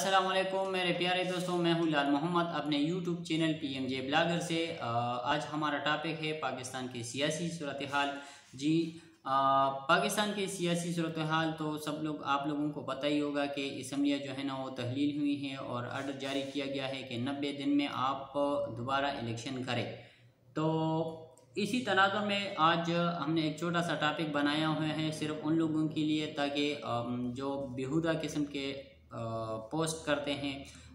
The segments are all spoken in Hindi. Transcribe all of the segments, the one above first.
अस्सलाम वालेकुम मेरे प्यारे दोस्तों, मैं हूँ लाल मोहम्मद अपने यूट्यूब चैनल PMJ ब्लॉगर से। आज हमारा टॉपिक है पाकिस्तान की सियासी सूरत हाल। जी, पाकिस्तान की सियासी सूरत हाल तो आप लोगों को पता ही होगा कि असम्बलियाँ जो है ना वो तहलील हुई हैं और आर्डर जारी किया गया है कि 90 दिन में आप दोबारा इलेक्शन करें। तो इसी तनाज़ुर में आज हमने एक छोटा सा टॉपिक बनाया हुआ है सिर्फ उन लोगों के लिए, ताकि जो बेहुदा किस्म के पोस्ट करते हैं,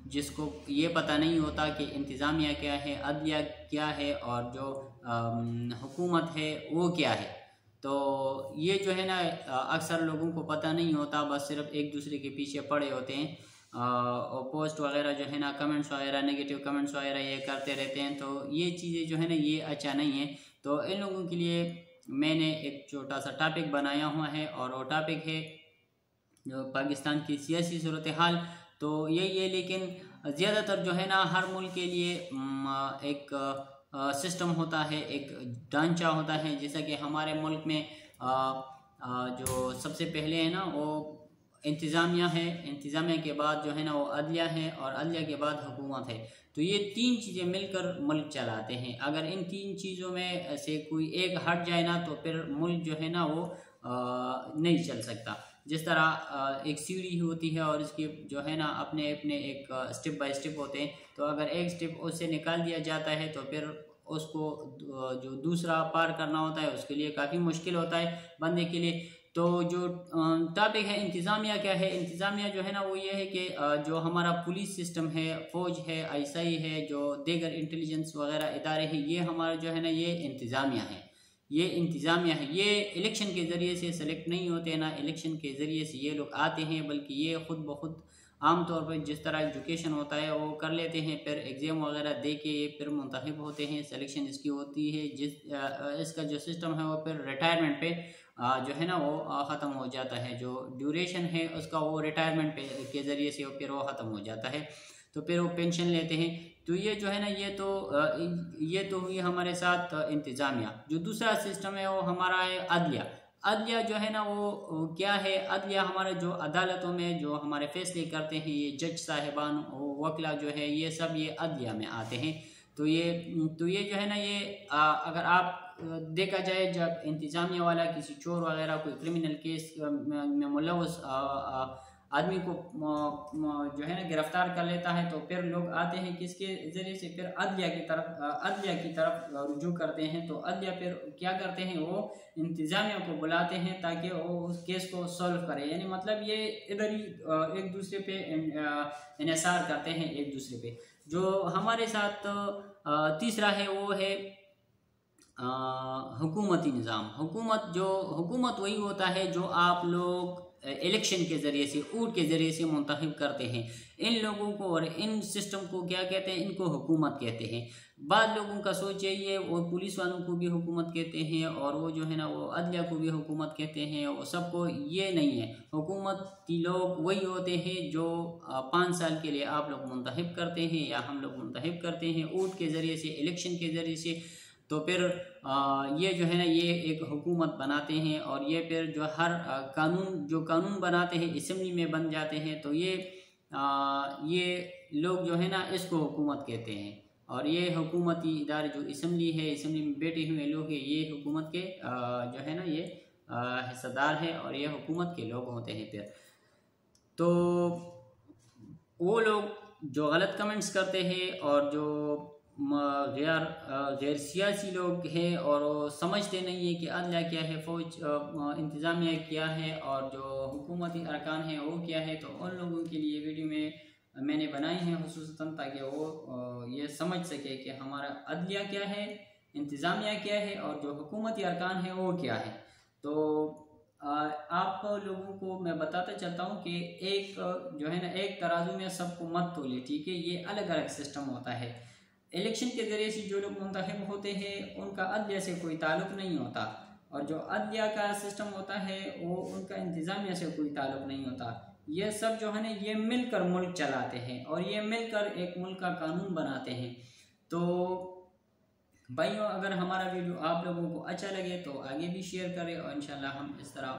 जिसको ये पता नहीं होता कि इंतज़ामिया क्या है, अदलिया क्या है और जो हुकूमत है वो क्या है। तो ये जो है ना अक्सर लोगों को पता नहीं होता, बस सिर्फ एक दूसरे के पीछे पड़े होते हैं और पोस्ट वगैरह जो है ना, कमेंट्स वगैरह, नेगेटिव कमेंट्स वगैरह ये करते रहते हैं। तो ये चीज़ें जो है ना ये अच्छा नहीं है। तो इन लोगों के लिए मैंने एक छोटा सा टॉपिक बनाया हुआ है और वो टॉपिक है जो पाकिस्तान की सियासी सूरत हाल। तो यही है, लेकिन ज़्यादातर जो है ना हर मुल्क के लिए एक सिस्टम होता है, एक ढांचा होता है। जैसा कि हमारे मुल्क में जो सबसे पहले है ना वो इंतज़ामिया है, इंतज़ामिया के बाद जो है ना वो अदलिया है और अदलिया के बाद हुकूमत है। तो ये तीन चीज़ें मिलकर मुल्क चलाते हैं। अगर इन तीन चीज़ों में से कोई एक हट जाए ना तो फिर मुल्क जो है ना वो नहीं चल सकता। जिस तरह एक सीढ़ी होती है और इसके जो है ना अपने अपने एक स्टेप बाय स्टेप होते हैं। तो अगर एक स्टेप उससे निकाल दिया जाता है तो फिर उसको जो दूसरा पार करना होता है उसके लिए काफ़ी मुश्किल होता है बंदे के लिए। तो जो टॉपिक है इंतज़ामिया क्या है, इंतज़ामिया जो है ना वो ये है कि जो हमारा पुलिस सिस्टम है, फ़ौज है, ISI है, जो दीगर इंटेलिजेंस वगैरह इदारे हैं, ये हमारा जो है ना ये इंतज़ामिया है, ये इंतज़ामिया है। ये इलेक्शन के ज़रिए से सेलेक्ट नहीं होते, ना इलेक्शन के ज़रिए से ये लोग आते हैं, बल्कि ये ख़ुद ब खुद आम तौर पर जिस तरह एजुकेशन होता है वो कर लेते हैं, फिर एग्ज़ाम वगैरह दे के फिर मुंतखब होते हैं, सिलेक्शन इसकी होती है। इसका जो सिस्टम है वो फिर रिटायरमेंट पे जो है ना वो ख़त्म हो जाता है। जो ड्यूरेशन है उसका वो रिटायरमेंट पे के ज़रिए से फिर वो ख़त्म हो जाता है, तो फिर वो पेंशन लेते हैं। तो ये जो है ना ये तो हुई हमारे साथ इंतज़ामिया। जो दूसरा सिस्टम है वो हमारा है अदलिया। अदलिया जो है ना वो क्या है, अदलिया हमारे जो अदालतों में जो हमारे फैसले करते हैं, ये जज साहिबान वकला जो है ये सब ये अदलिया में आते हैं। तो ये जो है ना ये अगर आप देखा जाए, जब इंतज़ामिया वाला किसी चोर वगैरह कोई क्रिमिनल केस में मुलव्वस आदमी को जो है ना गिरफ्तार कर लेता है, तो फिर लोग आते हैं किसके ज़रिए से, फिर अदलिया की तरफ रुजू करते हैं। तो अदलिया फिर क्या करते हैं, वो इंतज़ामिया को बुलाते हैं ताकि वो उस केस को सॉल्व करे। यानी मतलब ये इधर ही एक दूसरे पे इन्हिसार करते हैं एक दूसरे पे। जो हमारे साथ तीसरा है वो है हुकूमती निज़ाम। हुकूमत वही होता है जो आप लोग इलेक्शन के ज़रिए से, वोट के ज़रिए से मुंतखब करते हैं। इन लोगों को और इन सिस्टम को क्या कहते हैं, इनको हुकूमत कहते हैं। बाद लोगों का सोच यही है, वो पुलिस वालों को भी हुकूमत कहते हैं और वो जो है ना वो अदलिया को भी हुकूमत कहते हैं। वो सबको ये नहीं है, हुकूमती लोग वही होते हैं जो 5 साल के लिए आप लोग मुंतखब करते हैं या हम लोग मुंतखब करते हैं वोट के ज़रिए से, इलेक्शन के ज़रिए से। तो फिर ये जो है ना ये एक हुकूमत बनाते हैं और ये फिर जो हर कानून बनाते हैं असम्बली में बन जाते हैं। तो ये लोग जो है ना इसको हुकूमत कहते हैं। और ये हुकूमती इदारे जो असम्बली है, असम्बली में बैठे हुए लोग हैं, ये हुकूमत के जो है ना ये हिस्सेदार है और ये हुकूमत के लोग होते हैं। फिर तो वो लोग जो गलत कमेंट्स करते हैं और जो गैर सियासी लोग हैं और वो समझते नहीं है कि अदलिया क्या है, फ़ौज इंतज़ामिया क्या है और जो हुकूमती अरकान हैं वो क्या है। तो उन लोगों के लिए वीडियो में मैंने बनाई है खुसूसन, ताकि वो ये समझ सके कि हमारा अदलिया क्या है, इंतज़ामिया क्या है और जो हुकूमती अरकान है वो क्या है। तो आप लोगों को मैं बताता चलता हूँ कि एक जो है ना एक तराजू में सबको मत तोले, ठीक है। ये अलग अलग सिस्टम होता है। इलेक्शन के ज़रिए से जो लोग मुंतखब होते हैं उनका अदलिया से कोई ताल्लुक़ नहीं होता, और जो अदलिया का सिस्टम होता है वो उनका इंतज़ामिया से कोई ताल्लुक़ नहीं होता। ये सब जो है ना ये मिलकर मुल्क चलाते हैं और ये मिलकर एक मुल्क का कानून बनाते हैं। तो भाइयों, अगर हमारा वीडियो आप लोगों को अच्छा लगे तो आगे भी शेयर करें और इंशाल्लाह हम इस तरह